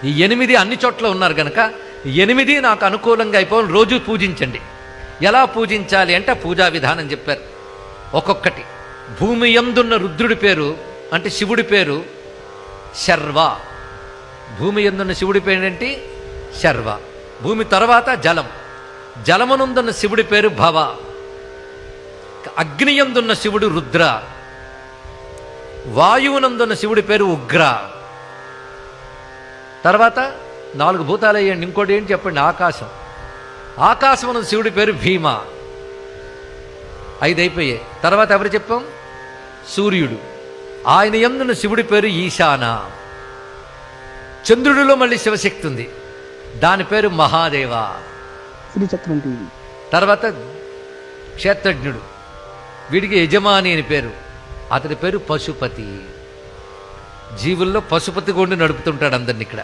ఈ 8 అన్ని చోట్ల ఉన్నారు కనుక 8 నాకు అనుకూలంగా అయిపోవాలి, రోజు పూజించండి. ఎలా పూజించాలి అంటే పూజా విధానం చెప్పారు ఒక్కొక్కటి. భూమి యందున్న రుద్రుడి పేరు అంటే శివుడి పేరు శర్వ. భూమి యందున్న శివుడి పేరు ఏంటి? శర్వ. భూమి తర్వాత జలం, జలమునందున్న శివుడి పేరు భవ. అగ్ని యందున్న శివుడు రుద్ర, వాయువునందున్న శివుడి పేరు ఉగ్ర. తర్వాత 4 భూతాలు అయ్యండి. ఇంకోటి ఏంటి చెప్పండి? ఆకాశం. ఆకాశం శివుడి పేరు భీమ. 5 అయిపోయాయి. తర్వాత ఎవరు చెప్పాం? సూర్యుడు. ఆయన యందున్న శివుడి పేరు ఈశాన. చంద్రుడిలో మళ్ళీ శివశక్తి ఉంది, దాని పేరు మహాదేవ. తర్వాత క్షేత్రజ్ఞుడు, వీడికి యజమాని అని పేరు, అతని పేరు పశుపతి. జీవుల్లో పశుపతి కొండి నడుపుతుంటాడు అందరిని ఇక్కడ.